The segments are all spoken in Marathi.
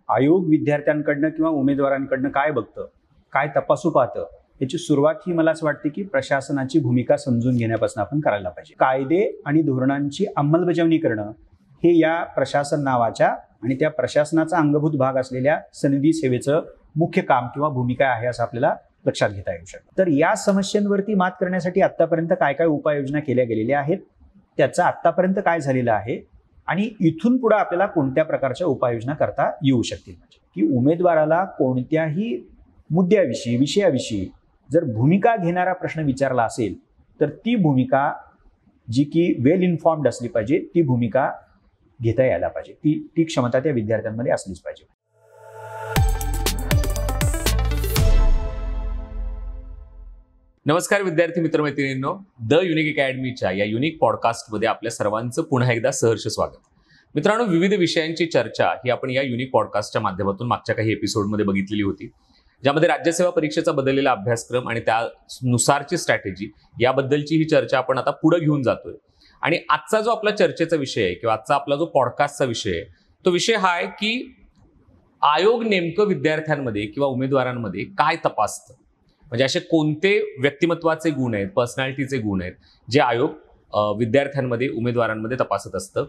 आयोग विद्यार्थ्यांकडनं किंवा उमेदवारांकडनं काय बघतं, काय तपासू पाहतं, याची सुरुवात ही मला असं वाटते की प्रशासनाची भूमिका समजून घेण्यापासून आपण करायला पाहिजे. कायदे आणि धोरणांची अंमलबजावणी करणं हे या प्रशासन नावाच्या आणि त्या प्रशासनाचा अंगभूत भाग असलेल्या सनदी सेवेचं मुख्य काम किंवा भूमिका आहे असं आपल्याला लक्षात घेता येऊ शकतं. तर या समस्यांवरती मात करण्यासाठी आतापर्यंत काय काय उपाययोजना केल्या गेलेल्या आहेत, त्याचं आतापर्यंत काय झालेलं आहे आणि इथून पुढे आपल्याला कोणत्या प्रकारच्या उपाययोजना करता येऊ शकतील. म्हणजे की उमेदवाराला कोणत्याही मुद्द्याविषयी विषयाविषयी जर भूमिका घेणारा प्रश्न विचारला असेल तर ती भूमिका जी की वेल इन्फॉर्म्ड असली पाहिजे, ती भूमिका घेता यायला पाहिजे, ती क्षमता त्या विद्यार्थ्यांमध्ये असलीच पाहिजे. नमस्कार विद्यार्थी मित्रमैत्रिणींनो, द युनिक अकॅडमीच्या या युनिक पॉडकास्टमध्ये आपल्या सर्वांचं पुन्हा एकदा सहर्ष स्वागत. मित्रांनो, विविध विषयांची चर्चा ही आपण या युनिक पॉडकास्टच्या माध्यमातून मागच्या काही एपिसोडमध्ये बघितलेली होती, ज्यामध्ये राज्यसेवा परीक्षेचा बदललेला अभ्यासक्रम आणि त्यानुसारची स्ट्रॅटेजी याबद्दलची ही चर्चा आपण आता पुढे घेऊन जातोय. आणि आजचा जो आपला चर्चेचा विषय आहे किंवा आजचा आपला जो पॉडकास्टचा विषय आहे, तो विषय हा आहे की आयोग नेमकं विद्यार्थ्यांमध्ये किंवा उमेदवारांमध्ये काय तपासतं. म्हणजे असे कोणते व्यक्तिमत्वाचे गुण आहेत, पर्सनॅलिटीचे गुण आहेत जे आयोग विद्यार्थ्यांमध्ये उमेदवारांमध्ये तपासत असतं.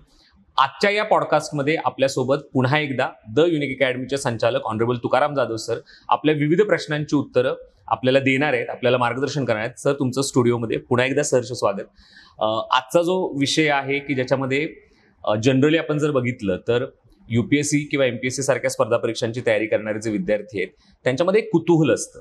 आजच्या या पॉडकास्टमध्ये आपल्यासोबत पुन्हा एकदा द युनिक अकॅडमीचे संचालक ऑनरेबल तुकाराम जाधव सर आपल्या विविध प्रश्नांची उत्तरं आपल्याला देणार आहेत, आपल्याला मार्गदर्शन करणार आहेत. सर, तुमचं स्टुडिओमध्ये पुन्हा एकदा सहर्ष स्वागत. आजचा जो विषय आहे की ज्याच्यामध्ये जनरली आपण जर बघितलं तर UPSC किंवा MPSC सारख्या स्पर्धा परीक्षांची तयारी करणारे जे विद्यार्थी आहेत त्यांच्यामध्ये एक कुतूहल असतं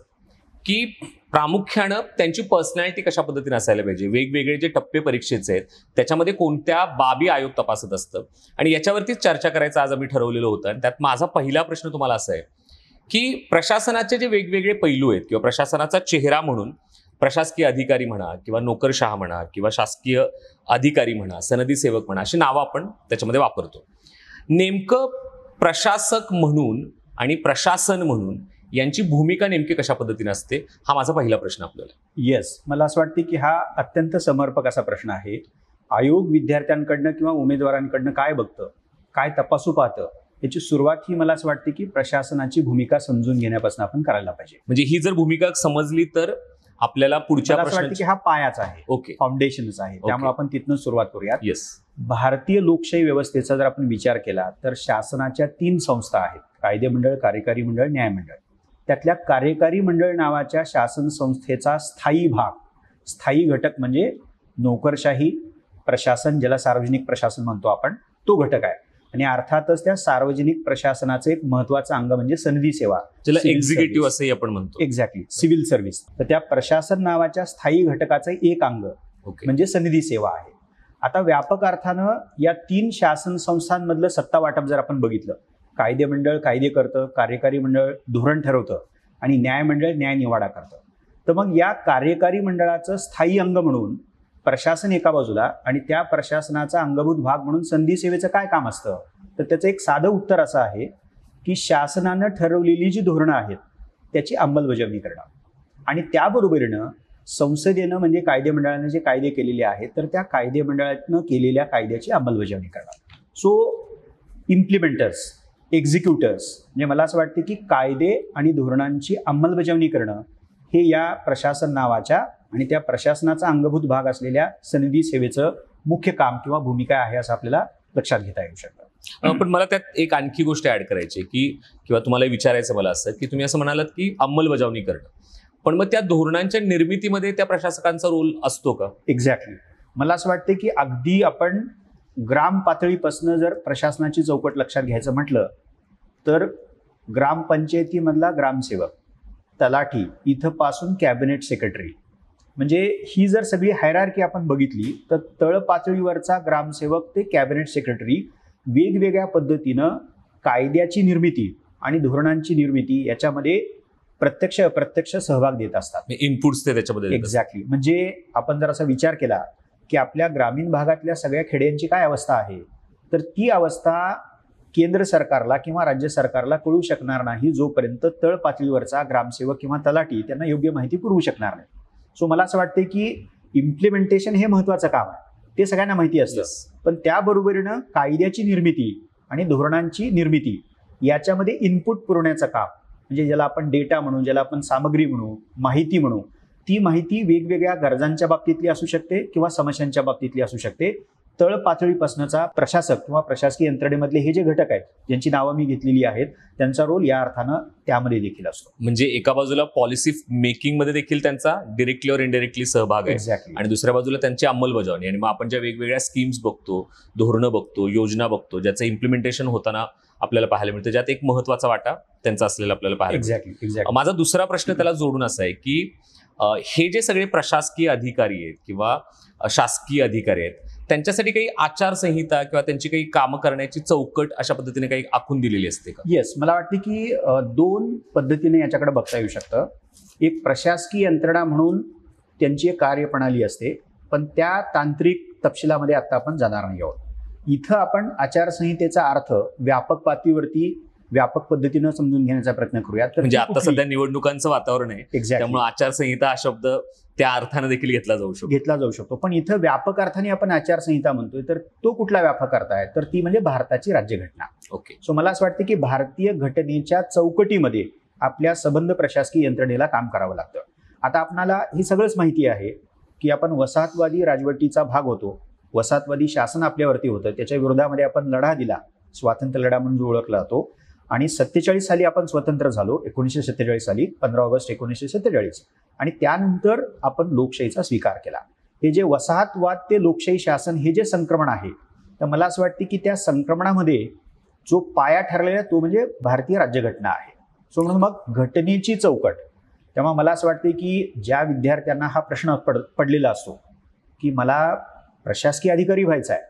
की प्रामुख्यानं त्यांची पर्सनॅलिटी कशा पद्धतीने असायला पाहिजे, वेगवेगळे जे टप्पे परीक्षेचे आहेत त्याच्यामध्ये कोणत्या बाबी आयोग तपासत असतं, आणि याच्यावरतीच चर्चा करायचं आज आम्ही ठरवलेलं होतं. आणि त्यात माझा पहिला प्रश्न तुम्हाला असा आहे की प्रशासनाचे जे वेगवेगळे पैलू आहेत किंवा प्रशासनाचा चेहरा म्हणून प्रशासकीय अधिकारी म्हणा किंवा नोकरशहा म्हणा किंवा शासकीय अधिकारी म्हणा, सनदी सेवक म्हणा, अशी नावं आपण त्याच्यामध्ये वापरतो. नेमकं प्रशासक म्हणून आणि प्रशासन म्हणून यांची भूमिका नेमकी कशा पद्धतीने असते, हा माझा पहिला प्रश्न आपल्याला. येस, मला असं वाटतं की हा अत्यंत समर्पक असा प्रश्न आहे. आयोग विद्यार्थ्यांकडनं किंवा उमेदवारांकडनं काय बघतं, काय तपासू पाहतं, याची सुरुवात ही मला असं वाटते की प्रशासनाची भूमिका समजून घेण्यापासून आपण करायला पाहिजे. म्हणजे ही जर भूमिका समजली तर आपल्याला पुढच्या प्रश्नाची की हा पायाच आहे, ओके, फाउंडेशनच आहे. त्यामुळे आपण तिथनं सुरुवात करूयात. येस. भारतीय लोकशाही व्यवस्थेचा जर आपण विचार केला तर शासनाच्या 3 संस्था आहेत: कायदे मंडळ, कार्यकारी मंडळ, न्यायमंडळ. त्यातल्या कार्यकारी मंडळ नावाच्या शासन संस्थेचा स्थायी भाग, स्थायी घटक म्हणजे नोकरशाही प्रशासन, ज्याला सार्वजनिक प्रशासन म्हणतो आपण, तो घटक आहे. आणि अर्थातच त्या सार्वजनिक प्रशासनाचं एक महत्वाचं अंग म्हणजे सनदी सेवा, ज्याला एक्झिक्युटिव्ह असंही आपण म्हणतो. Exactly, civil service. तर त्या प्रशासन नावाच्या स्थायी घटकाचं एक अंग म्हणजे सनदी सेवा आहे. आता व्यापक अर्थानं या 3 शासन संस्थांमधलं सत्ता वाटप जर आपण बघितलं, कायदे मंडळ कायदे करतं, कार्यकारी मंडळ धोरण ठरवतं आणि न्यायमंडळ न्याय निवाडा करतं. तर मग या कार्यकारी मंडळाचं स्थायी अंग म्हणून प्रशासन एका बाजूला आणि त्या प्रशासनाचा अंगभूत भाग म्हणून सनदी सेवेचं काय काम असतं, तर त्याचं एक साधं उत्तर असं आहे की शासनानं ठरवलेली जी धोरणं आहेत त्याची अंमलबजावणी करणं, आणि त्याबरोबरीनं संसदेनं म्हणजे कायदे मंडळानं जे कायदे केलेले आहेत तर त्या कायदे मंडळानं केलेल्या कायद्याची अंमलबजावणी करणं. सो इम्प्लिमेंटर्स, एक्झिक्युटर्स, म्हणजे मला असं वाटतं की कायदे आणि धोरणांची अंमलबजावणी करणं हे या प्रशासन नावाच्या आणि त्या प्रशासनाचा अंगभूत भाग असलेल्या सनदी सेवेचं मुख्य काम किंवा भूमिका आहे असं आपल्याला लक्षात घेता येऊ शकतं. पण मला त्यात एक आणखी गोष्ट ऍड करायची की किंवा तुम्हाला विचारायचं मला असं की तुम्ही असं म्हणालात की अंमलबजावणी करणं, पण मग त्या धोरणांच्या निर्मितीमध्ये त्या प्रशासकांचा रोल असतो का? एक्झॅक्टली, मला असं वाटतं की अगदी आपण ग्राम पातळीपासून जर प्रशासनाची चौकट लक्षात घ्यायचं म्हटलं तर ग्रामपंचायतीमधला ग्रामसेवक, तलाठी, इथं पासून कॅबिनेट सेक्रेटरी, म्हणजे ही जर सगळी हायरार्की आपण बघितली तर तळ पातळीवरचा ग्रामसेवक ते कॅबिनेट सेक्रेटरी वेगवेगळ्या पद्धतीनं कायद्याची निर्मिती आणि धोरणांची निर्मिती याच्यामध्ये प्रत्यक्ष अप्रत्यक्ष सहभाग देत असतात. इनपुट्स ते त्याच्यामध्ये. एक्झॅक्टली, म्हणजे आपण जर असा विचार केला की आपल्या ग्रामीण भागातल्या सगळ्या खेड्यांची काय अवस्था आहे, तर ती अवस्था केंद्र सरकारला किंवा राज्य सरकारला कळू शकणार नाही जोपर्यंत तळ पातळीवरचा ग्रामसेवक किंवा तलाठी त्यांना योग्य माहिती पुरवू शकणार नाही. सो मला असं वाटतं की इम्प्लिमेंटेशन हे महत्वाचं काम आहे, ते सगळ्यांना माहिती असतं. पण त्याबरोबरीनं कायद्याची निर्मिती आणि धोरणांची निर्मिती याच्यामध्ये इनपुट पुरवण्याचं काम, म्हणजे ज्याला आपण डेटा म्हणू, ज्याला आपण सामग्री म्हणू, माहिती म्हणू, ती माहिती वेगवेगळ्या गरजांच्या बाबतीतली असू शकते किंवा समस्यांच्या बाबतीतली असू शकते. तळ पातळीपासूनचा प्रशासक किंवा प्रशासकीय यंत्रणेमधले हे जे घटक आहेत, ज्यांची नावं मी घेतलेली आहेत, त्यांचा रोल या अर्थानं त्यामध्ये देखील असतो. म्हणजे एका बाजूला पॉलिसी मेकिंग मध्ये देखील त्यांचा डिरेक्टली और इनडायरेक्टली सहभाग आहे एक्झॅक्टली. आणि दुसऱ्या बाजूला त्यांची अंमलबजावणी. आणि मग आपण ज्या वेगवेगळ्या स्कीम्स बघतो, धोरणं बघतो, योजना बघतो, ज्याचं इम्प्लिमेंटेशन होताना आपल्याला पाहायला मिळतं, ज्यात एक महत्वाचा वाटा त्यांचा असलेला आपल्याला पाहायला मिळतो. एक्झॅक्टली. माझा दुसरा प्रश्न त्याला जोडून असा आहे की हे जे सगळे प्रशासकीय अधिकारी आहेत किंवा शासकीय अधिकारी आहेत, त्यांच्यासाठी काही आचारसंहिता किंवा त्यांची काही कामं करण्याची चौकट अशा पद्धतीने काही आखून दिलेली असते का? येस, मला वाटते की दोन पद्धतीने याच्याकडे बघता येऊ शकतं. एक प्रशासकीय यंत्रणा म्हणून त्यांची एक कार्यप्रणाली असते, पण त्या तांत्रिक तपशिलामध्ये आता आपण जाणार नाही आहोत. इथं आपण आचारसंहितेचा अर्थ व्यापक पातळीवरती व्यापक पद्धतीनं समजून घेण्याचा प्रयत्न करूया. तर म्हणजे आता सध्या निवडणुकांचं वातावरण आहे, एक्झॅक्टली, त्यामुळे आचारसंहिता हा शब्द त्या अर्थाने देखील घेतला जाऊ शकतो. पण इथं व्यापक अर्थाने आपण आचारसंहिता म्हणतोय, तर तो कुठला व्यापक अर्थ आहे, तर ती म्हणजे भारताची राज्यघटना. ओके. सो मला असं वाटतं की भारतीय घटनेच्या चौकटीमध्ये आपल्या सबंध प्रशासकीय यंत्रणेला काम करावं लागतं. आता आपणाला ही सगळंच माहिती आहे की आपण वसाहतवादी राजवटीचा भाग होतो, वसाहतवादी शासन आपल्यावरती होतं, त्याच्या विरोधामध्ये आपण लढा दिला, स्वातंत्र्य लढा म्हणून जो ओळखला जातो. आणि 47 साली आपण स्वतंत्र झालो, 1947 साली 15 ऑगस्ट 1947, आणि त्यानंतर आपण लोकशाहीचा स्वीकार केला. हे जे वसाहतवाद ते लोकशाही शासन हे जे संक्रमण आहे, तर मला असं वाटतं की त्या संक्रमणामध्ये जो पाया ठरलेला तो म्हणजे भारतीय राज्यघटना आहे. सो म्हणून मग घटनेची चौकट. तेव्हा मला असं वाटतं की ज्या विद्यार्थ्यांना हा प्रश्न पडलेला असतो की मला प्रशासकीय अधिकारी व्हायचा आहे,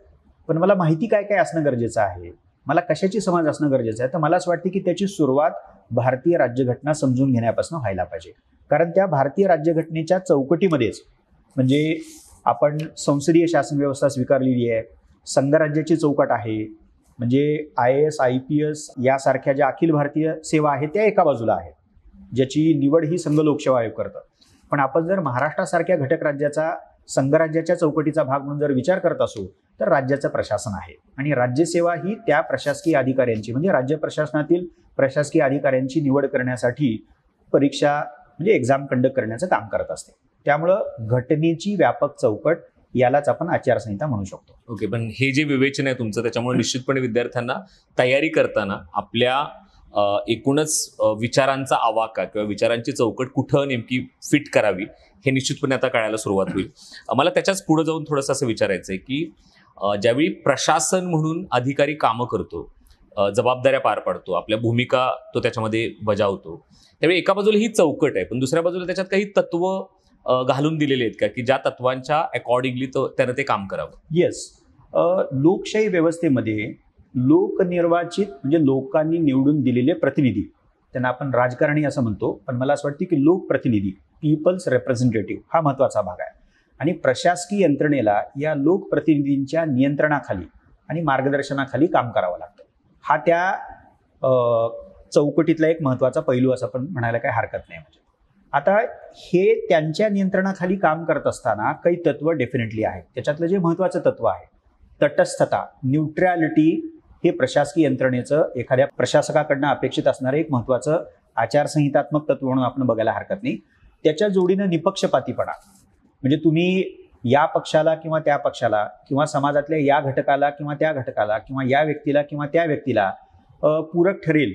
पण मला माहिती काय काय असणं गरजेचं आहे, मला कशाची समज असणं गरजेचं आहे, तर मला असं वाटतं की त्याची सुरुवात भारतीय राज्यघटना समजून घेण्यापासून व्हायला पाहिजे. कारण त्या भारतीय राज्यघटनेच्या चौकटीमध्येच, म्हणजे आपण संसदीय शासन व्यवस्था स्वीकारलेली आहे, संघराज्याची चौकट आहे, म्हणजे IAS IPS यासारख्या ज्या अखिल भारतीय सेवा आहेत त्या एका बाजूला आहेत, ज्याची निवड ही संघ लोकसेवा आयोग करतं. पण आपण जर महाराष्ट्रासारख्या घटक राज्याचा संघराज्याच्या चौकटीचा भाग म्हणून जर विचार करत असू, तर राज्याचं प्रशासन आहे आणि राज्यसेवा ही त्या प्रशासकीय अधिकाऱ्यांची, म्हणजे राज्य प्रशासनातील प्रशासकीय अधिकाऱ्यांची निवड करण्यासाठी परीक्षा म्हणजे एक्झाम कंडक्ट करण्याचं काम करत असते. त्यामुळं घटनेची व्यापक चौकट यालाच आपण आचारसंहिता म्हणू शकतो. ओके. पण हे जे विवेचन आहे तुमचं, त्याच्यामुळे निश्चितपणे विद्यार्थ्यांना तयारी करताना आपल्या एकूणच विचारांचा आवाका किंवा विचारांची चौकट कुठं नेमकी फिट करावी हे निश्चितपणे आता कळायला सुरुवात होईल. मला त्याच्याच पुढे जाऊन थोडंसं असं विचारायचं आहे की ज्यावेळी प्रशासन म्हणून अधिकारी कामं करतो, जबाबदाऱ्या पार पाडतो, आपल्या भूमिका तो त्याच्यामध्ये बजावतो, त्यावेळी एका बाजूला ही चौकट आहे, पण दुसऱ्या बाजूला त्याच्यात काही तत्व घालून दिलेले आहेत का की ज्या तत्वांच्या अकॉर्डिंगली त्यानं ते काम करावं? येस. लोकशाही व्यवस्थेमध्ये लोकनिर्वाचित म्हणजे लोकांनी निवडून दिलेले प्रतिनिधी, त्यांना आपण राजकारणी असं म्हणतो, पण मला असं वाटतं की लोकप्रतिनिधी, पीपल्स रिप्रेझेंटेटिव्ह हा महत्त्वाचा भाग आहे. आणि प्रशासकीय यंत्रणेला या लोकप्रतिनिधींच्या नियंत्रणाखाली आणि मार्गदर्शनाखाली काम करावं लागतं. हा त्या चौकटीतला एक महत्त्वाचा पैलू असं पण म्हणायला काही हरकत नाही. म्हणजे आता हे त्यांच्या नियंत्रणाखाली काम करत असताना काही तत्व डेफिनेटली आहेत. त्याच्यातलं जे महत्त्वाचं तत्व आहे तटस्थता, न्यूट्रॅलिटी, हे प्रशासकीय यंत्रणेचं एखाद्या प्रशासकाकडनं अपेक्षित असणारं एक महत्त्वाचं आचारसंहितात्मक तत्व म्हणून आपण बघायला हरकत नाही. त्याच्या जोडीनं निपक्षपातीपणा, म्हणजे तुम्ही या पक्षाला किंवा त्या पक्षाला किंवा समाजातल्या या घटकाला किंवा त्या घटकाला किंवा या व्यक्तीला किंवा त्या व्यक्तीला पूरक ठरेल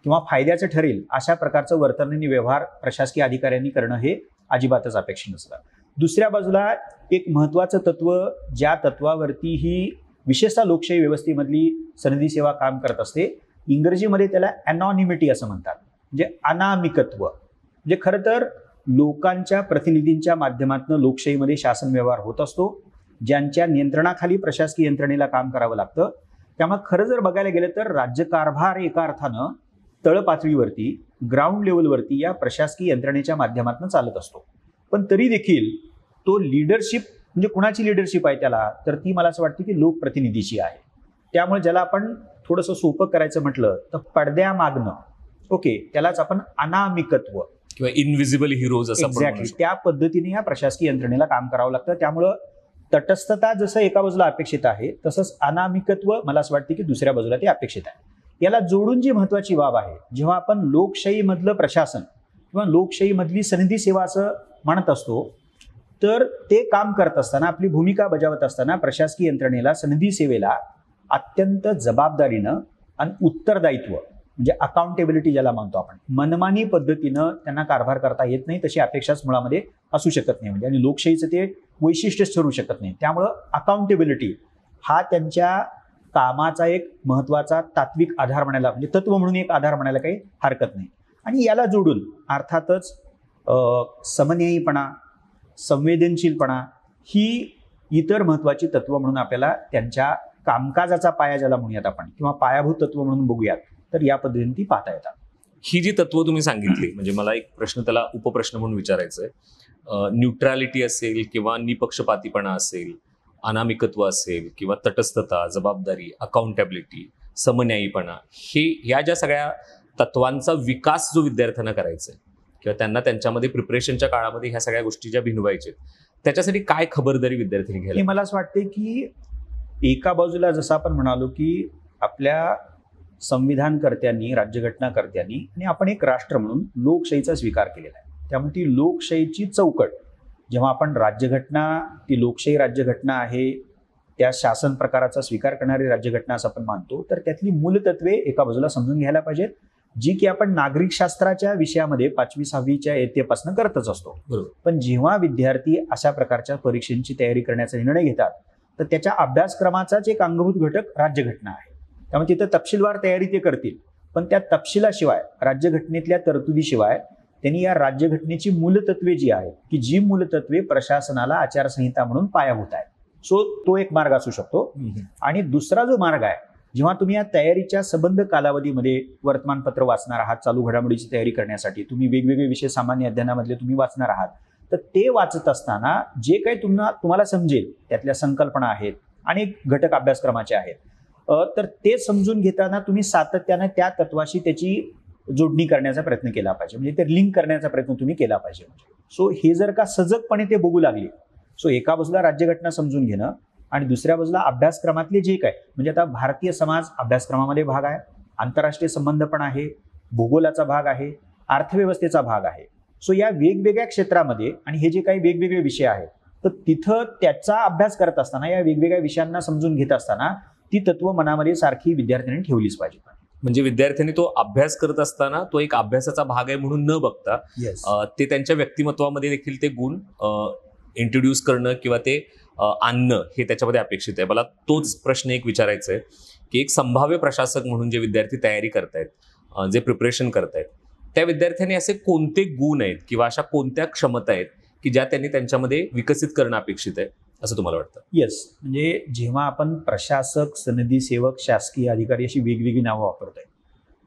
किंवा फायद्याचं ठरेल अशा प्रकारचं वर्तन आणि व्यवहार प्रशासकीय अधिकाऱ्यांनी करणं हे अजिबातच अपेक्षित नसतं. दुसऱ्या बाजूला एक महत्त्वाचं तत्व, ज्या तत्वावरती ही विशेषतः लोकशाही व्यवस्थेमधली सनदी सेवा काम करत असते, इंग्रजीमध्ये त्याला अनॉनिमिटी असं म्हणतात, म्हणजे अनामिकत्व. म्हणजे खरं तर लोकांच्या प्रतिनिधींच्या माध्यमातून लोकशाहीमध्ये शासन व्यवहार होत असतो, ज्यांच्या नियंत्रणाखाली प्रशासकीय यंत्रणेला काम करावं लागतं. त्यामुळे खरं जर बघायला गेलं तर राज्यकारभार एका अर्थानं तळपातळीवरती, ग्राउंड लेवलवरती या प्रशासकीय यंत्रणेच्या माध्यमातून चालत असतो. पण तरी देखील तो लीडरशिप म्हणजे कुणाची लीडरशिप आहे त्याला, तर ती मला असं वाटतं की लोकप्रतिनिधीची आहे. त्यामुळे ज्याला आपण थोडंसं सोपं करायचं म्हटलं तर पडद्यामागनं, ओके, त्यालाच आपण अनामिकत्व किंवा इनव्हिजिबल हिरोज असं एक्झॅक्टली त्या पद्धतीने या प्रशासकीय यंत्रणेला काम करावं लागतं. त्यामुळं तटस्थता जसं एका बाजूला अपेक्षित आहे, तसंच अनामिकत्व मला असं वाटतं की दुसऱ्या बाजूला ते अपेक्षित आहे. याला जोडून जी महत्वाची बाब आहे, जेव्हा आपण लोकशाहीमधलं प्रशासन किंवा लोकशाहीमधली सनदी सेवा असं म्हणत असतो, तर ते काम करत असताना, आपली भूमिका बजावत असताना प्रशासकीय यंत्रणेला, सनदी सेवेला अत्यंत जबाबदारीनं आणि उत्तरदायित्व म्हणजे अकाउंटेबिलिटी ज्याला म्हणतो आपण, मनमानी पद्धतीनं त्यांना कारभार करता येत नाही, तशी अपेक्षाच मुळामध्ये असू शकत नाही. म्हणजे आणि लोकशाहीचं ते वैशिष्ट्यच ठरू शकत नाही. त्यामुळं अकाउंटेबिलिटी हा त्यांच्या कामाचा एक महत्वाचा तात्विक आधार म्हणायला, म्हणजे तत्व म्हणून एक आधार म्हणायला काही हरकत नाही. आणि याला जोडून अर्थातच समन्यायीपणा, संवेदनशीलपणा ही इतर महत्वाची तत्व म्हणून आपल्याला त्यांच्या कामकाजाचा पाया ज्याला म्हणूयात आपण, किंवा पायाभूत तत्व म्हणून बघूयात, तर या पद्धतीने ती पाहता येतात. ही जी तत्व तुम्ही सांगितली, म्हणजे मला एक प्रश्न, त्याला उपप्रश्न म्हणून विचारायचा आहे. न्यूट्रॅलिटी असेल किंवा निपक्षपातीपणा असेल, अनामिकत्व असेल किंवा तटस्थता, जबाबदारी, अकाउंटेबिलिटी, समन्यायीपणा, ह्या ज्या सगळ्या तत्वांचा विकास जो विद्यार्थ्यांना करायचा आहे किंवा त्यांना त्यांच्यामध्ये प्रिपरेशनच्या काळामध्ये ह्या सगळ्या गोष्टी ज्या भिनवायच्या, त्याच्यासाठी काय खबरदारी विद्यार्थ्यांनी घ्यायला? मला असं वाटते की एका बाजूला जसं आपण म्हणालो की आपल्या संविधानकर्त्यांनी, राज्यघटनाकर्त्यांनी आणि आपण एक राष्ट्र म्हणून लोकशाहीचा स्वीकार केलेला आहे. त्यामुळे ती लोकशाहीची चौकट, जेव्हा आपण राज्यघटना, ती लोकशाही राज्यघटना आहे, त्या शासन प्रकाराचा स्वीकार करणारी राज्यघटना असं आपण मानतो, तर त्यातली मूलतत्वे एका बाजूला समजून घ्यायला पाहिजेत, जी की आपण नागरिक शास्त्राच्या विषयामध्ये 5वी 6वीच्या इयत्तेपासून करतच असतो. पण जेव्हा विद्यार्थी अशा प्रकारच्या परीक्षांची तयारी करण्याचा निर्णय घेतात, तर त्याच्या अभ्यासक्रमाचाच एक अंगभूत घटक राज्यघटना आहे. त्यामुळे तिथं तपशीलवार तयारी ते करतील, पण त्या तपशिलाशिवाय, राज्यघटनेतल्या तरतुदीशिवाय त्यांनी या राज्यघटनेची मूलतत्वे जी आहेत, की जी मूलतत्वे प्रशासनाला आचारसंहिता म्हणून पायाभूत आहे, सो तो एक मार्ग असू शकतो. आणि दुसरा जो मार्ग आहे, जेव्हा तुम्ही या तयारीच्या सबंध कालावधीमध्ये वर्तमानपत्र वाचणार आहात, चालू घडामोडीची तयारी करण्यासाठी तुम्ही वेगवेगळे विषय सामान्य अध्ययनामधले तुम्ही वाचणार आहात, तर ते वाचत असताना जे काही तुम्हाला समजेल त्यातल्या संकल्पना आहेत, अनेक घटक अभ्यासक्रमाचे आहेत, तर ते समजून घेताना तुम्ही सातत्यानं त्या तत्वाशी त्याची जोडणी करण्याचा प्रयत्न केला पाहिजे, म्हणजे ते लिंक करण्याचा प्रयत्न तुम्ही केला पाहिजे. सो हे जर का सजगपणे ते बघू लागले, सो एका बाजूला राज्यघटना समजून घेणं आणि दुसऱ्या बाजूला अभ्यासक्रमातले जे काय, म्हणजे आता भारतीय समाज अभ्यासक्रमामध्ये भाग आहे, आंतरराष्ट्रीय संबंध पण आहे, भूगोलाचा भाग आहे, अर्थव्यवस्थेचा भाग आहे. सो या वेगवेगळ्या क्षेत्रामध्ये आणि हे जे काही वेगवेगळे विषय आहेत, तर तिथं त्याचा अभ्यास करत असताना, या वेगवेगळ्या विषयांना समजून घेत असताना ती तत्व मनामध्ये सारखी विद्यार्थ्यांनी ठेवलीच पाहिजे. म्हणजे विद्यार्थ्यांनी तो अभ्यास करत असताना तो एक अभ्यासाचा भाग आहे म्हणून न बघता ते त्यांच्या व्यक्तिमत्वामध्ये देखील ते गुण इंट्रोड्यूस करणं किंवा ते आणणं हे त्याच्यामध्ये अपेक्षित आहे. मला तोच प्रश्न एक विचारायचा आहे की एक संभाव्य प्रशासक म्हणून जे विद्यार्थी तयारी करतायत, जे प्रिपरेशन करतायत, त्या विद्यार्थ्यांनी असे कोणते गुण आहेत किंवा अशा कोणत्या क्षमता आहेत की ज्या त्यांनी त्यांच्यामध्ये विकसित करणं अपेक्षित आहे असं तुम्हाला वाटतं? येस, म्हणजे जेव्हा आपण प्रशासक, सनदी सेवक, शासकीय अधिकारी अशी वेगवेगळी नावं वापरतोय,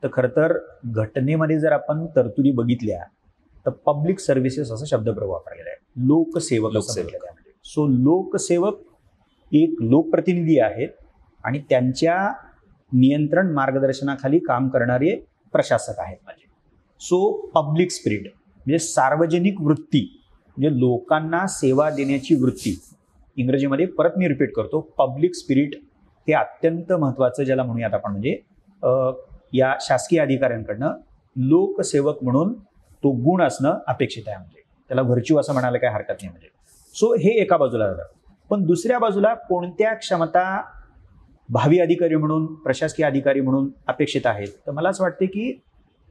तर खरं तर घटनेमध्ये जर आपण तरतुदी बघितल्या तर पब्लिक सर्व्हिसेस असा शब्दप्रयोग वापरलेला आहे, लोकसेवक. सो लोकसेवक एक लोकप्रतिनिधी आहेत आणि त्यांच्या नियंत्रण मार्गदर्शनाखाली काम करणारे प्रशासक आहेत माझे. सो पब्लिक स्पिरिट म्हणजे सार्वजनिक वृत्ती, म्हणजे लोकांना सेवा देण्याची वृत्ती, इंग्रजीमध्ये परत मी रिपीट करतो, पब्लिक स्पिरिट हे अत्यंत महत्वाचं ज्याला म्हणूयात आपण, म्हणजे या शासकीय अधिकाऱ्यांकडनं लोकसेवक म्हणून तो गुण असणं अपेक्षित आहे. म्हणजे त्याला व्हर्च्यू असं म्हणायला काही हरकत नाही. म्हणजे सो हे एका बाजूला झालं. पण दुसऱ्या बाजूला कोणत्या क्षमता भावी अधिकारी म्हणून, प्रशासकीय अधिकारी म्हणून अपेक्षित आहेत, तर मला असं वाटते की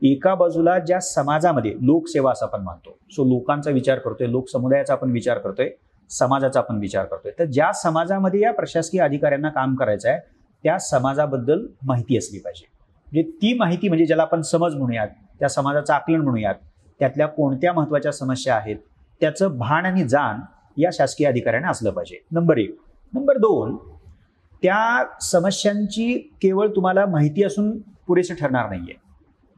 एका बाजूला ज्या समाजामध्ये लोकसेवा असं आपण मानतो, सो लोकांचा विचार करतोय, लोकसमुदायाचा आपण विचार करतोय, समाजाचा आपण विचार करतोय, तर ज्या समाजामध्ये या प्रशासकीय अधिकाऱ्यांना काम करायचं आहे त्या समाजाबद्दल माहिती असली पाहिजे. म्हणजे ती माहिती, म्हणजे ज्याला आपण समज म्हणूयात, त्या समाजाचं आकलन म्हणूयात, त्यातल्या कोणत्या महत्वाच्या समस्या आहेत त्याचं भान आणि जाण या शासकीय अधिकाऱ्यांना असलं पाहिजे. नंबर 1. नंबर 2, त्या समस्यांची केवळ तुम्हाला माहिती असून पुरेसं ठरणार नाहीये,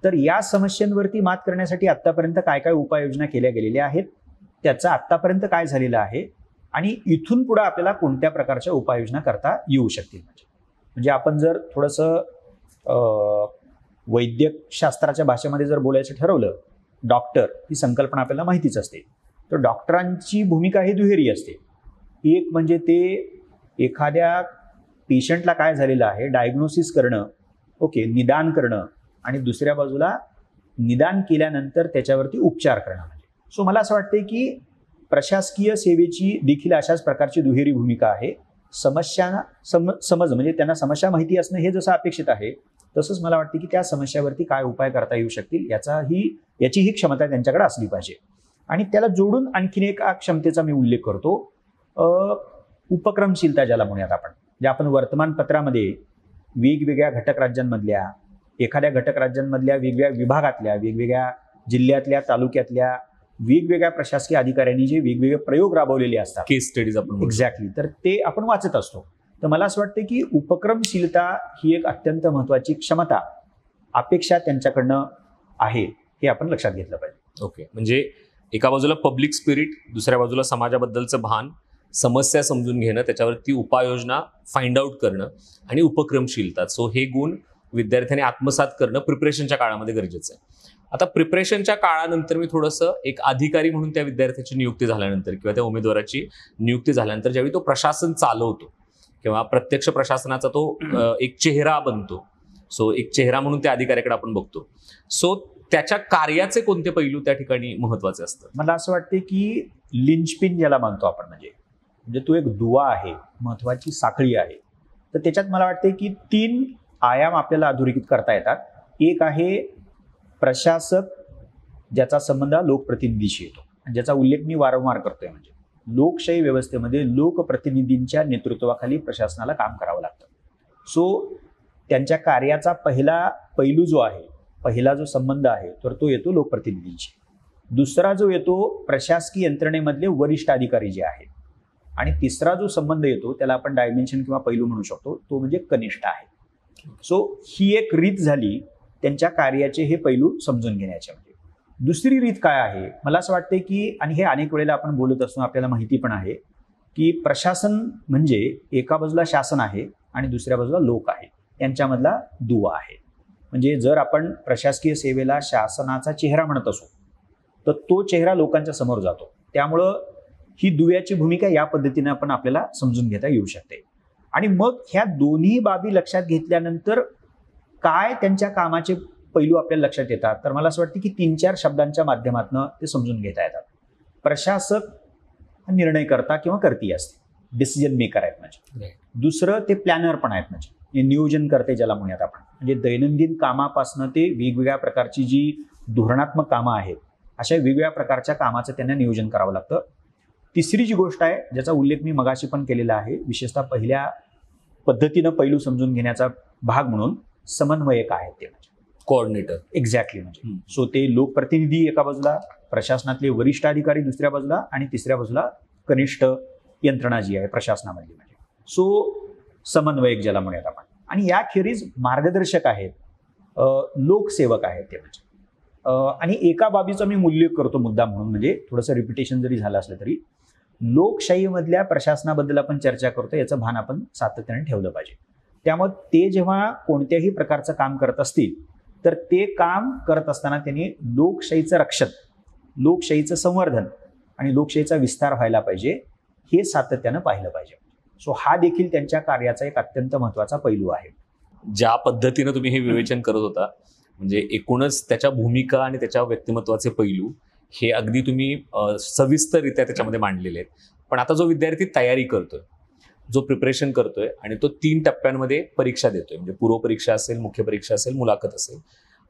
तर या समस्यांवरती मात करण्यासाठी आतापर्यंत काय काय उपाययोजना केल्या गेलेल्या आहेत, त्याचं आतापर्यंत काय झालेलं आहे आणि इथून पुढे आपल्याला कोणत्या प्रकारच्या उपाययोजना करता येऊ शकतील. म्हणजे आपण जर थोडंसं वैद्यक शास्त्राच्या भाषेमध्ये जर बोलायचं ठरवलं, डॉक्टर ही संकल्पना आपल्याला माहितीच असते, तर डॉक्टरांची भूमिका ही दुहेरी असते. एक म्हणजे ते एखाद्या पेशंटला काय झालेलं आहे डायग्नोसिस करणं ओके, निदान करणं आणि दुसऱ्या बाजूला निदान केल्यानंतर त्याच्यावरती उपचार करणं. म्हणजे सो मला असं वाटतंय की प्रशासकीय सेवेची देखील अशाच प्रकारची दुहेरी भूमिका आहे. समज म्हणजे त्यांना समस्या माहिती असणं हे जसं अपेक्षित आहे, तसंच मला वाटतं की त्या समस्यावरती काय उपाय करता येऊ शकतील याचीही क्षमता त्यांच्याकडे असली पाहिजे. आणि त्याला जोडून आणखीन एक क्षमतेचा मी उल्लेख करतो, उपक्रमशीलता ज्याला म्हणूयात आपण. जे आपण वर्तमानपत्रामध्ये वेगवेगळ्या घटक राज्यांमधल्या, एखाद्या घटक राज्यांमधल्या वेगवेगळ्या विभागातल्या, वेगवेगळ्या जिल्ह्यातल्या, तालुक्यातल्या वेगवेगळ्या प्रशासकीय अधिकाऱ्यांनी जे वेगवेगळे प्रयोग राबवलेले असतात, केस स्टडीज आपण एक्झॅक्टली, तर ते आपण वाचत असतो. तर मला असं वाटतं की उपक्रमशीलता ही एक अत्यंत महत्वाची क्षमता, अपेक्षा त्यांच्याकडनं आहे, हे आपण लक्षात घेतलं पाहिजे. ओके, म्हणजे एका बाजूला पब्लिक स्पिरिट, दुसऱ्या बाजूला समाजाबद्दलचं भान, समस्या समजून घेणं, त्याच्यावरती उपाययोजना फाइंड आउट करणं आणि उपक्रमशीलता. सो हे गुण विद्यार्थ्यांनी आत्मसात करणं प्रिपरेशनच्या काळामध्ये गरजेचं आहे. आता प्रिपरेशनच्या काळानंतर मी थोडंसं एक अधिकारी म्हणून त्या विद्यार्थ्याची नियुक्ती झाल्यानंतर किंवा त्या उमेदवाराची नियुक्ती झाल्यानंतर ज्यावेळी तो प्रशासन चालवतो किंवा प्रत्यक्ष प्रशासनाचा तो एक चेहरा बनतो, सो एक चेहरा म्हणून त्या अधिकाऱ्याकडे आपण बघतो. सो त्याच्या कार्याचे पैलू त्या ठिकाणी महत्वाचे असतात. मला असं वाटते की लिंचपिन ज्याला म्हणतो आपण, म्हणजे तो एक दुवा आहे, महत्वाची साखळी आहे. तर त्याच्यात मला वाटते की 3 आयाम आपल्याला अधोरेखित करता येतात. एक आहे प्रशासक, ज्याचा संबंध लोकप्रतिनिधीशी येतो, ज्याचा उल्लेख मी वारंवार करतोय. म्हणजे लोकशाही व्यवस्थेमध्ये लोकप्रतिनिधींच्या नेतृत्वाखाली प्रशासनाला काम करावं लागतं. सो त्यांच्या कार्याचा पहिला पैलू जो आहे, पहिला जो संबंध आहे, तर तो येतो लोकप्रतिनिधींशी. दुसरा जो येतो प्रशासकीय यंत्रणेमधले वरिष्ठ अधिकारी जे आहेत, आणि तिसरा जो संबंध येतो त्याला आपण डायमेन्शन किंवा पैलू म्हणू शकतो, तो म्हणजे कनिष्ठ आहे. सो ही एक रीत झाली त्यांच्या कार्याचे हे पैलू समजून घेण्याचे. म्हणजे दुसरी रीत काय आहे, मला असं वाटतं की, आणि हे अनेक वेळेला आपण बोलत असतो, आपल्याला माहिती पण आहे की प्रशासन म्हणजे एका बाजूला शासन आहे आणि दुसऱ्या बाजूला लोक आहे, यांच्यामधला दुवा आहे. म्हणजे जर आपण प्रशासकीय सेवेला शासनाचा चेहरा म्हणत असू, तर तो चेहरा लोकांच्या समोर जातो. त्यामुळं ही दुव्याची भूमिका या पद्धतीने आपण आपल्याला समजून घेता येऊ शकते. आणि मग ह्या दोन्ही बाबी लक्षात घेतल्यानंतर काय त्यांच्या कामाचे पैलू आपल्याला लक्षात येतात, तर मला असं वाटतं की 3-4 शब्दांच्या माध्यमातून ते समजून घेता येतात. प्रशासक हा निर्णयकर्ता किंवा कर्ती असते, डिसिजन मेकर आहेत. म्हणजे दुसरं ते प्लॅनर पण आहेत, म्हणजे नियोजन करते ज्याला म्हणूयात आपण. म्हणजे दैनंदिन कामापासून ते वेगवेगळ्या प्रकारची जी धोरणात्मक कामं आहेत, अशा वेगवेगळ्या प्रकारच्या कामाचं त्यांना नियोजन करावं लागतं. तिसरी जी गोष्ट आहे, ज्याचा उल्लेख मी मगाशी पण केलेला आहे, विशेषतः पहिल्या पद्धतीनं पैलू समजून घेण्याचा भाग म्हणून समन्वयक आहेत ते, म्हणजे कोऑर्डिनेटर. एक्झॅक्टली. म्हणजे सो ते लोकप्रतिनिधी एका बाजूला, प्रशासनातले वरिष्ठ अधिकारी दुसऱ्या बाजूला, आणि तिसऱ्या बाजूला कनिष्ठ यंत्रणा जी आहे प्रशासनामधली. म्हणजे सो समन्वयक ज्याला म्हणूयात आपण. आणि याखेरीज मार्गदर्शक आहेत, लोकसेवक आहेत ते. म्हणजे आणि एका बाबीचा मी उल्लेख करतो मुद्दा म्हणून, म्हणजे थोडंसं रिपिटेशन जरी झालं असलं तरी, लोकशाहीमधल्या प्रशासनाबद्दल आपण चर्चा करतो, याचं भान आपण सातत्याने ठेवलं पाहिजे. त्यामुळे ते जेव्हा कोणत्याही प्रकारचं काम करत असतील, तर ते काम करत असताना त्यांनी लोकशाहीचं रक्षण, लोकशाहीचं संवर्धन आणि लोकशाहीचा विस्तार व्हायला पाहिजे, हे सातत्यानं पाहिलं पाहिजे. सो हा देखील त्यांच्या कार्याचा एक अत्यंत महत्वाचा पैलू आहे. ज्या पद्धतीनं तुम्ही हे विवेचन करत होता, म्हणजे एकूणच त्याच्या भूमिका आणि त्याच्या व्यक्तिमत्वाचे पैलू हे अगदी तुम्ही सविस्तररित्या त्याच्यामध्ये मांडलेले आहेत. पण आता जो विद्यार्थी तयारी करतोय, जो प्रिपरेशन करतोय आणि तो 3 टप्प्यांमध्ये परीक्षा देतोय, म्हणजे पूर्व परीक्षा असेल, मुख्य परीक्षा असेल, मुलाखत असेल,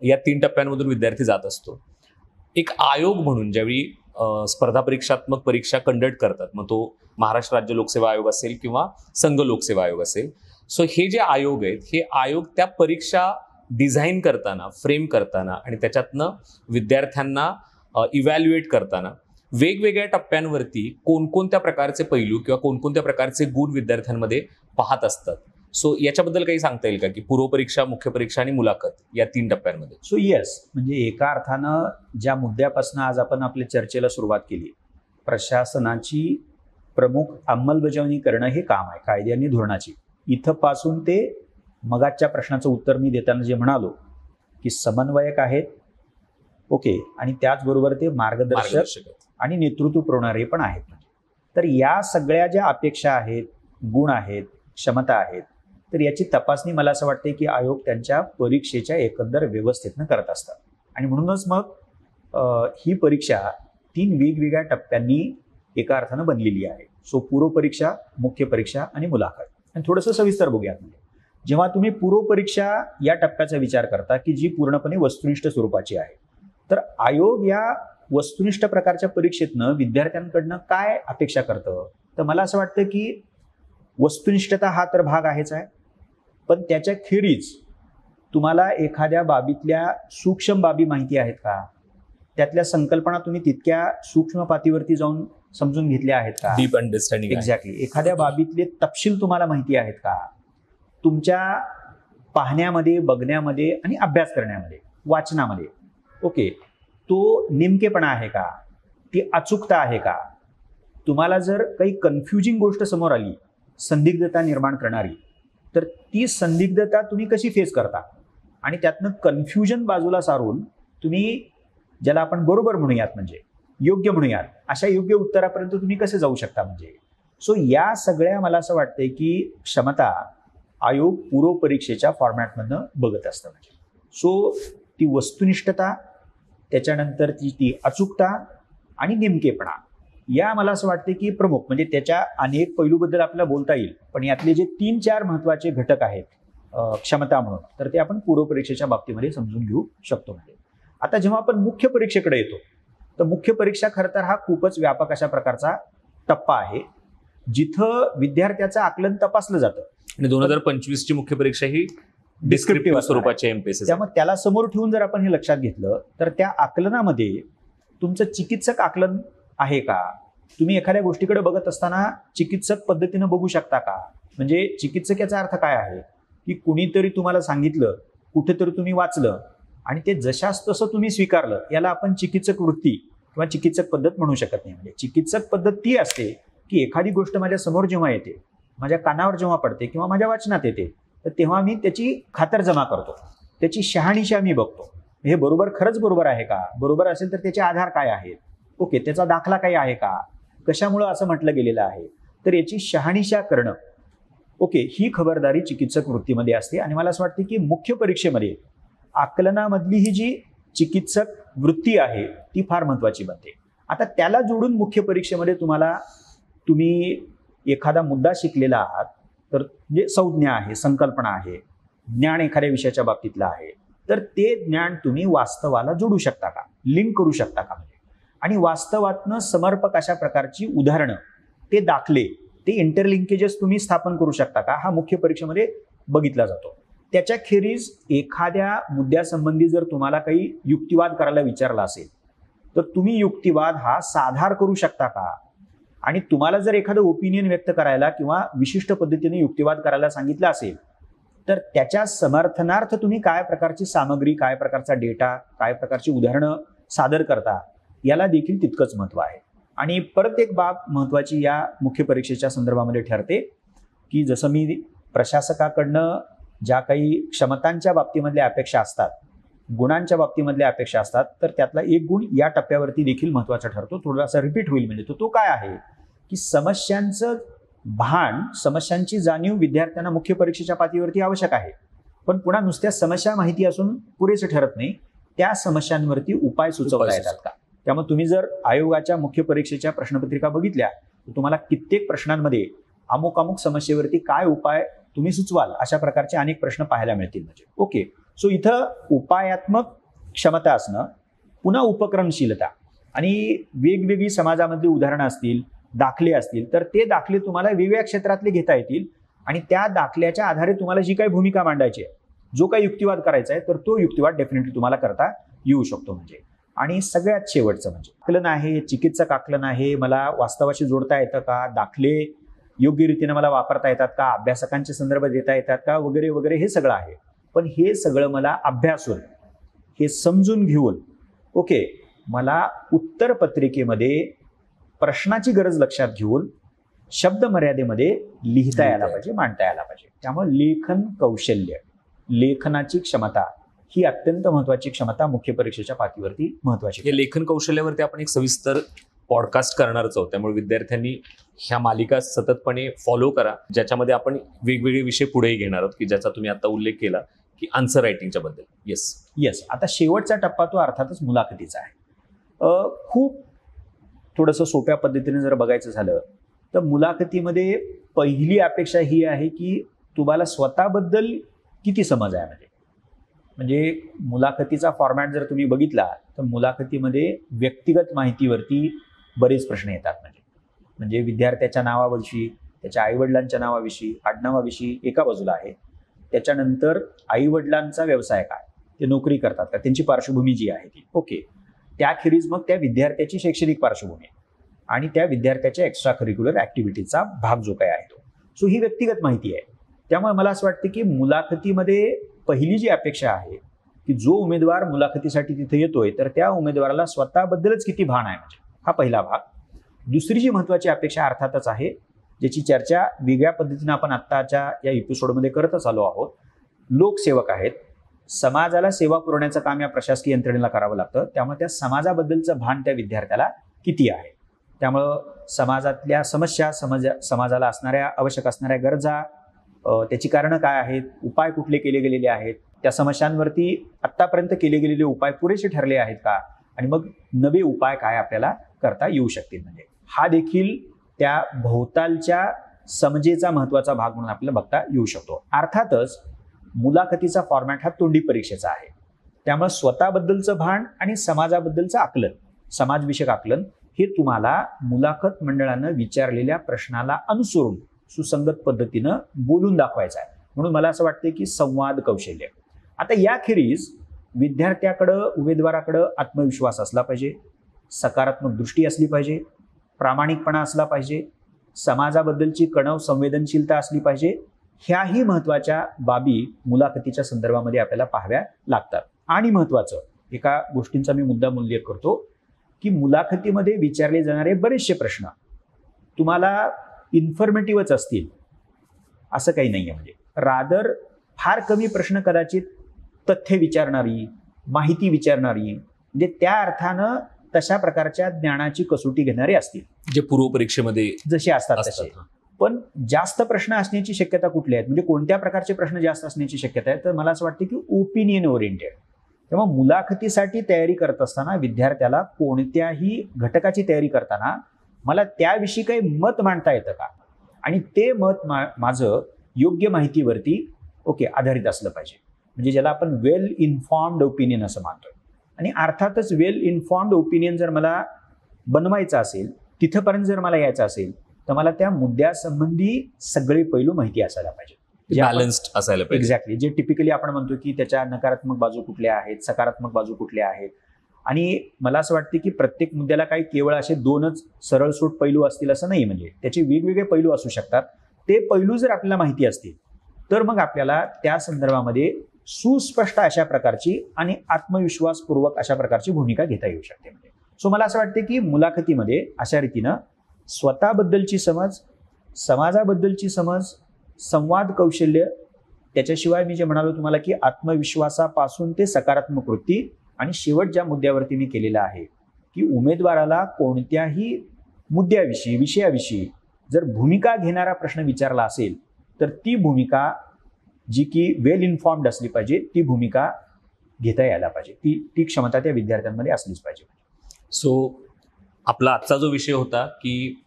या 3 टप्प्यांमधून विद्यार्थी जात असतो. एक आयोग म्हणून ज्यावेळी स्पर्धा परीक्षात्मक परीक्षा कंडक्ट करतात, मग तो महाराष्ट्र राज्य लोकसेवा आयोग असेल किंवा संघ लोकसेवा आयोग असेल, सो हे जे आयोग आहेत, हे आयोग त्या परीक्षा डिझाईन करताना, फ्रेम करताना आणि त्याच्यातनं विद्यार्थ्यांना इव्हॅल्युएट करताना वेगवेगळ्या टप्प्यांवरती कोणकोणत्या प्रकारचे पैलू किंवा कोणकोणत्या प्रकारचे गुण विद्यार्थ्यांमध्ये पाहत असतात. सो याच्याबद्दल काही सांगता येईल का, की पूर्व परीक्षा, मुख्य परीक्षा आणि मुलाखत या 3 टप्प्यांमध्ये? सो येस, म्हणजे एका अर्थानं ज्या मुद्द्यापासून आज आपण आपल्या चर्चेला सुरुवात केली, प्रशासनाची प्रमुख अंमलबजावणी करणं हे काम आहे, कायदे आणि धोरणाची. इथं पासून ते मगाच्या प्रश्नाचं उत्तर मी देताना जे म्हणालो की समन्वयक आहेत, ओके, आणि त्याचबरोबर ते मार्गदर्शक आणि नेतृत्व पुरवणारे पण आहेत. तर या सगळ्या ज्या अपेक्षा आहेत, गुण आहेत, क्षमता आहेत, तर याची तपासणी मला असं वाटते की आयोग त्यांच्या परीक्षेच्या एकंदर व्यवस्थेतनं करत असतात. आणि म्हणूनच मग ही परीक्षा 3 वेगवेगळ्या टप्प्यांनी एका अर्थानं बनलेली आहे. सो पूर्व परीक्षा, मुख्य परीक्षा आणि मुलाखत. आणि थोडंसं सविस्तर बघूयात. म्हणजे जेव्हा तुम्ही पूर्व परीक्षा या टप्प्याचा विचार करता की जी पूर्णपणे वस्तुनिष्ठ स्वरूपाची आहे, तर आयोग या वस्तुनिष्ठ प्रकारच्या परीक्षेतनं विद्यार्थ्यांकडनं काय अपेक्षा करतं, तर मला असं वाटतं की वस्तुनिष्ठता हा तर भाग आहेच आहे, पण त्याच्या खेरीज तुम्हाला एखाद्या बाबीतल्या सूक्ष्म बाबी माहिती आहेत का, त्यातल्या संकल्पना तुम्ही तितक्या सूक्ष्म पातळीवरती जाऊन समजून घेतल्या आहेत का, डीप अंडरस्टँडिंग. एक्झॅक्टली. एखाद्या बाबीतले तपशील तुम्हाला माहिती आहेत का, तुमच्या पाहण्यामध्ये, बघण्यामध्ये आणि अभ्यास करण्यामध्ये, वाचनामध्ये, ओके, तो नेमकेपणा आहे का, ती अचूकता आहे का. तुम्हाला जर काही कन्फ्युजिंग गोष्ट समोर आली, संदिग्धता निर्माण करणारी, तर ती संदिग्धता तुम्ही कशी फेस करता आणि त्यातनं कन्फ्युजन बाजूला सारून तुम्ही ज्याला आपण बरोबर म्हणूयात, म्हणजे योग्य म्हणूयात, अशा योग्य उत्तरापर्यंत तुम्ही कसे जाऊ शकता. म्हणजे सो या सगळ्या मला असं वाटतंय की क्षमता आयोग पूर्व परीक्षेच्या फॉर्मॅटमधनं बघत असतं. म्हणजे सो ती वस्तुनिष्ठता, त्याच्यानंतर ती अचूकता आणि नेमकेपणा, या मला असं वाटते की प्रमुख, म्हणजे त्याच्या अनेक पैलूबद्दल आपल्याला बोलता येईल, पण यातले जे 3-4 महत्वाचे घटक आहेत क्षमता म्हणून, तर ते आपण पूर्व परीक्षेच्या बाबतीमध्ये समजून घेऊ शकतो. म्हणजे आता जेव्हा आपण मुख्य परीक्षेकडे येतो, तर मुख्य परीक्षा खरं तर हा खूपच व्यापक अशा प्रकारचा टप्पा आहे, जिथं विद्यार्थ्याचं आकलन तपासलं जातं. आणि 2025 ची मुख्य परीक्षा ही डिस्क्रिप्टिव्ह स्वरूपाची एमपीएससी. त्यामुळे त्याला समोर ठेवून जर आपण हे लक्षात घेतलं, तर त्या आकलनामध्ये तुमचं चिकित्सक आकलन आहे का, तुम्ही एखाद्या गोष्टीकडे बघत असताना चिकित्सक पद्धतीनं बघू शकता का. म्हणजे चिकित्सक याचा अर्थ काय आहे की कुणीतरी तुम्हाला सांगितलं, कुठेतरी तुम्ही वाचलं आणि ते जशास तसं तुम्ही स्वीकारलं, याला आपण चिकित्सक वृत्ती किंवा चिकित्सक पद्धत म्हणू शकत नाही. म्हणजे चिकित्सक पद्धत ती असते की एखादी गोष्ट माझ्या समोर जेव्हा येते, माझ्या कानावर जेव्हा पडते किंवा माझ्या वाचनात येते, तर तेव्हा मी त्याची खातरजमा करतो, त्याची शहानिशा मी बघतो, हे बरोबर खरंच बरोबर आहे का, बरोबर असेल तर त्याचे आधार काय आहेत, ओके, त्याचा दाखला काही आहे का, कशामुळं असं म्हटलं गेलेलं आहे, तर याची शहानिशा करणं, ओके, ही खबरदारी चिकित्सक वृत्तीमध्ये असते. आणि मला असं वाटतं की मुख्य परीक्षेमध्ये आकलनामधली ही जी चिकित्सक वृत्ती आहे ती फार महत्वाची बनते. आता त्याला जोडून मुख्य परीक्षेमध्ये तुम्ही एखादा मुद्दा शिकलेला आहात, तर जे संज्ञा आहे, संकल्पना आहे, ज्ञान एखाद्या विषयाच्या बाबतीतलं आहे, तर ते ज्ञान तुम्ही वास्तवाला जोडू शकता का, लिंक करू शकता का. म्हणजे आणि वास्तवातनं समर्पक अशा प्रकारची उदाहरणं, ते दाखले, ते इंटरलिंकेजेस तुम्ही स्थापन करू शकता का, हा मुख्य परीक्षेमध्ये बघितला जातो. त्याच्या खेरीज एखाद्या मुद्द्यासंबंधी जर तुम्हाला काही युक्तिवाद करायला विचारला असेल, तर तुम्ही युक्तिवाद हा साधार करू शकता का. आणि तुम्हाला जर एखादं ओपिनियन व्यक्त करायला किंवा विशिष्ट पद्धतीने युक्तिवाद करायला सांगितलं असेल, तर त्याच्या समर्थनार्थ तुम्ही काय प्रकारची सामग्री, काय प्रकारचा डेटा, काय प्रकारची उदाहरणं सादर करता, याला देखील तितकंच महत्व आहे. आणि परत एक बाब महत्वाची या मुख्य परीक्षेच्या संदर्भामध्ये ठरते की जसं मी प्रशासकाकडनं ज्या काही क्षमतांच्या बाबतीमधल्या अपेक्षा असतात, गुणांच्या बाबतीमधल्या अपेक्षा असतात, तर त्यातला एक गुण या टप्प्यावरती देखील महत्वाचा ठरतो. थोडासा रिपीट होईल. म्हणजे तो काय आहे की समस्यांचं भान, समस्यांची जाणीव विद्यार्थ्यांना मुख्य परीक्षेच्या पातळीवरती आवश्यक आहे, पण पुन्हा नुसत्या समस्या माहिती असून पुरेसे ठरत नाही, त्या समस्यांवरती उपाय सुचवता येतात का. त्यामुळे तुम्ही जर आयोगाच्या मुख्य परीक्षेच्या प्रश्नपत्रिका बघितल्या, तर तुम्हाला कित्येक प्रश्नांमध्ये अमुक अमुक समस्येवरती काय उपाय तुम्ही सुचवाल, अशा प्रकारचे अनेक प्रश्न पाहायला मिळतील. म्हणजे ओके, सो इथं उपायात्मक क्षमता असणं, पुन्हा उपक्रमशीलता आणि वेगवेगळी समाजामधली उदाहरणं असतील, दाखले असतील, तर ते दाखले तुम्हाला वेगवेगळ्या क्षेत्रातले घेता येतील आणि त्या दाखल्याच्या आधारे तुम्हाला जी काही भूमिका मांडायची आहे, जो काही युक्तिवाद करायचा आहे, तर तो युक्तिवाद डेफिनेटली तुम्हाला करता येऊ शकतो. म्हणजे आणि सगळ्यात शेवटचं म्हणजे आकलन आहे, चिकित्सक आकलन आहे, मला वास्तवाशी जोडता येतं का, दाखले योग्य रीतीने मला वापरता येतात का, अभ्यासकांचे संदर्भ देता येतात का, वगैरे वगैरे, हे सगळं आहे. पण हे सगळं मला अभ्यासून, हे समजून घेऊन, ओके, मला उत्तरपत्रिकेमध्ये प्रश्नाची गरज लक्षात घेऊन शब्द मर्यादेमध्ये लिहिता यायला पाहिजे, मांडता यायला पाहिजे. त्यामुळे लेखन कौशल्य, लेखनाची क्षमता ही अत्यंत महत्वाची क्षमता मुख्य परीक्षेच्या पातळीवरती महत्वाची. या लेखन कौशल्यावरती आपण एक सविस्तर पॉडकास्ट करणारच आहोत, त्यामुळे विद्यार्थ्यांनी ह्या मालिका सततपणे फॉलो करा, ज्याच्यामध्ये आपण वेगवेगळे विषय पुढेही घेणार आहोत, की ज्याचा तुम्ही आता उल्लेख केला की आन्सर रायटिंगच्या बद्दल. येस. आता शेवटचा टप्पा तो अर्थातच मुलाखतीचा आहे. खूप थोडंसं सोप्या पद्धतीने जर बघायचं झालं तर मुलाखतीमध्ये पहिली अपेक्षा ही आहे की तुम्हाला स्वतःबद्दल किती समज आहे. म्हणजे मुलाखतीचा फॉर्मॅट जर तुम्ही बघितला तर मुलाखतीमध्ये व्यक्तिगत माहितीवरती बरेच प्रश्न येतात. म्हणजे विद्यार्थ्याच्या नावाविषयी, त्याच्या आईवडिलांच्या नावाविषयी, आडनावाविषयी एका बाजूला आहे. त्याच्यानंतर आईवडिलांचा व्यवसाय काय, ते नोकरी करतात का, त्यांची पार्श्वभूमी जी आहे ती ओके. त्याखेरीज मग त्या विद्यार्थ्याची शैक्षणिक पार्श्वभूमी आणि त्या विद्यार्थ्याच्या एक्स्ट्रा करिक्युलर ॲक्टिव्हिटीचा भाग जो काय आहे तो. सो ही व्यक्तिगत माहिती आहे. त्यामुळे मला असं वाटतं की मुलाखतीमध्ये पहिली जी अपेक्षा आहे की जो उमेदवार मुलाखतीसाठी तिथे येतोय तर त्या उमेदवाराला स्वतःबद्दलच किती भान आहे, हा पहिला भाग. दुसरी जी महत्त्वाची अपेक्षा अर्थातच आहे, ज्याची चर्चा वेगळ्या पद्धतीनं आपण आत्ताच्या या एपिसोडमध्ये करतच आलो आहोत. लोकसेवक आहेत, समाजाला सेवा पुरवण्याचं काम या प्रशासकीय यंत्रणेला करावं लागतं. त्यामुळे त्या समाजाबद्दलचं भान त्या विद्यार्थ्याला किती आहे. त्यामुळं समाजातल्या समस्या, समाजाला आवश्यक असणाऱ्या गरजा, त्याची कारणं काय आहेत, उपाय कुठले केले गेलेले आहेत, त्या समस्यांवरती आत्तापर्यंत केले गेलेले उपाय पुरेसे ठरले आहेत का, आणि मग नवे उपाय काय आपल्याला करता येऊ शकतील. म्हणजे हा देखील त्या भोवतालच्या समजेचा महत्त्वाचा भाग म्हणून आपल्याला बघता येऊ शकतो. अर्थातच मुलाखतीचा फॉर्मॅट हा तोंडी परीक्षेचा आहे. त्यामुळे स्वतःबद्दलचं भान आणि समाजाबद्दलचं आकलन, समाजविषयक आकलन हे तुम्हाला मुलाखत मंडळानं विचारलेल्या प्रश्नाला अनुसरून सुसंगत पद्धतीनं बोलून दाखवायचं आहे. म्हणून मला असं वाटतं की संवाद कौशल्य. आता याखेरीज विद्यार्थ्याकडं, उमेदवाराकडं आत्मविश्वास असला पाहिजे, सकारात्मक दृष्टी असली पाहिजे, प्रामाणिकपणा असला पाहिजे, समाजाबद्दलची कणव संवेदनशीलता असली पाहिजे. ह्याही महत्त्वाच्या बाबी मुलाखतीच्या संदर्भामध्ये आपल्याला पाहाव्या लागतात. आणि महत्त्वाचं एका गोष्टींचा मी मुद्दाम उल्लेख करतो की मुलाखतीमध्ये विचारले जाणारे बरेचसे प्रश्न तुम्हाला इन्फॉर्मेटिव्हच असतील असं काही नाही आहे. म्हणजे रादर फार कमी प्रश्न कदाचित तथ्य विचारणारी, माहिती विचारणारी, म्हणजे त्या अर्थानं तशा प्रकारच्या ज्ञानाची कसोटी घेणारे असतील, जे पूर्वपरीक्षेमध्ये जसे असतात तसे. पण जास्त प्रश्न असण्याची शक्यता कुठली आहेत, म्हणजे कोणत्या प्रकारचे प्रश्न जास्त असण्याची शक्यता आहे, तर मला असं वाटतं की ओपिनियन ओरिएंटेड. तेव्हा मुलाखतीसाठी तयारी करत असताना विद्यार्थ्याला कोणत्याही घटकाची तयारी करताना मला त्याविषयी काही मत मांडता येतं का, आणि ते मत माझं योग्य माहितीवरती आधारित असलं पाहिजे. म्हणजे ज्याला आपण वेल इन्फॉर्म्ड ओपिनियन असं मानतोय. आणि अर्थातच वेल इन्फॉर्म्ड ओपिनियन जर मला बनवायचं असेल, तिथपर्यंत जर मला यायचं असेल, तर मला त्या मुद्द्यासंबंधी सगळे पैलू माहिती असायला पाहिजे, बॅलन्स्ड असायला पाहिजे. एक्झॅक्टली. जे टिपिकली आपण म्हणतो की त्याच्या नकारात्मक बाजू कुठल्या आहेत, सकारात्मक बाजू कुठल्या आहेत. आणि मला असं वाटतं की प्रत्येक मुद्द्याला काही केवळ असे दोनच सरळसोट पैलू असतील असं नाही. म्हणजे त्याचे वेगवेगळे पैलू असू शकतात. ते पैलू जर आपल्याला माहिती असतील तर मग आपल्याला त्या संदर्भामध्ये सुस्पष्ट अशा प्रकारची आणि आत्मविश्वासपूर्वक अशा प्रकारची भूमिका घेता येऊ शकते. सो मला असं वाटतं की मुलाखतीमध्ये अशा रीतीनं स्वतःबद्दलची समज, समाजाबद्दलची समज, संवाद कौशल्य, त्याच्याशिवाय मी जे म्हणालो तुम्हाला की आत्मविश्वासापासून ते सकारात्मक वृत्ती, आणि शेवट ज्या मुद्द्यावरती मी केलेला आहे की उमेदवाराला कोणत्याही मुद्द्याविषयी, विषयाविषयी जर भूमिका घेणारा प्रश्न विचारला असेल तर ती भूमिका जी की वेल इन्फॉर्म्ड असली पाहिजे, ती भूमिका घेता यायला पाहिजे, ती क्षमता त्या विद्यार्थ्यांमध्ये असलीच पाहिजे. सो आपला आजचा जो विषय होता की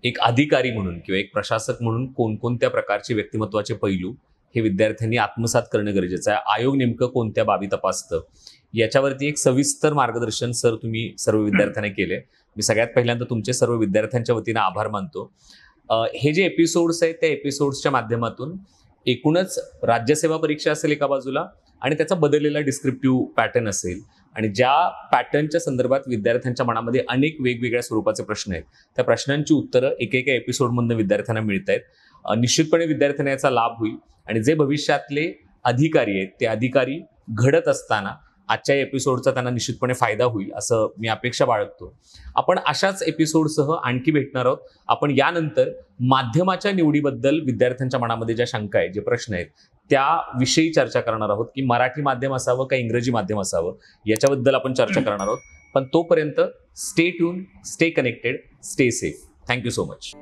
एक अधिकारी म्हणून किंवा एक प्रशासक म्हणून कोणकोणत्या प्रकारचे व्यक्तिमत्वाचे पैलू हे विद्यार्थ्यांनी आत्मसात करणं गरजेचं आहे, आयोग नेमकं कोणत्या बाबी तपासतं, याच्यावरती एक सविस्तर मार्गदर्शन सर तुम्ही सर्व विद्यार्थ्यांना केले. मी सगळ्यात पहिल्यांदा तुमचे सर्व विद्यार्थ्यांच्या वतीनं आभार मानतो. हे जे एपिसोड्स आहेत त्या एपिसोड्सच्या माध्यमातून एकूणच राज्यसेवा परीक्षा असेल एका बाजूला, आणि त्याचा बदललेला डिस्क्रिप्टिव्ह पॅटर्न असेल, आणि ज्या पॅटर्नच्या संदर्भात विद्यार्थ्यांच्या मनामध्ये अनेक वेगवेगळ्या स्वरूपाचे प्रश्न आहेत, त्या प्रश्नांची उत्तरं एकेका एपिसोडमधून विद्यार्थ्यांना मिळत आहेत. निश्चितपणे विद्यार्थ्यांना याचा लाभ होईल, आणि जे भविष्यातले अधिकारी आहेत ते अधिकारी घडत असताना आजच्या एपिसोडचा त्यांना निश्चितपणे फायदा होईल असं मी अपेक्षा बाळगतो. आपण अशाच एपिसोडसह आणखी भेटणार आहोत. आपण यानंतर माध्यमाच्या निवडीबद्दल विद्यार्थ्यांच्या मनामध्ये ज्या शंका आहेत, जे प्रश्न आहेत, त्याविषयी चर्चा करणार आहोत की मराठी माध्यम असावं का इंग्रजी माध्यम असावं, याच्याबद्दल आपण चर्चा करणार आहोत. पण तोपर्यंत stay tune, stay connected, stay safe. Thank you so much.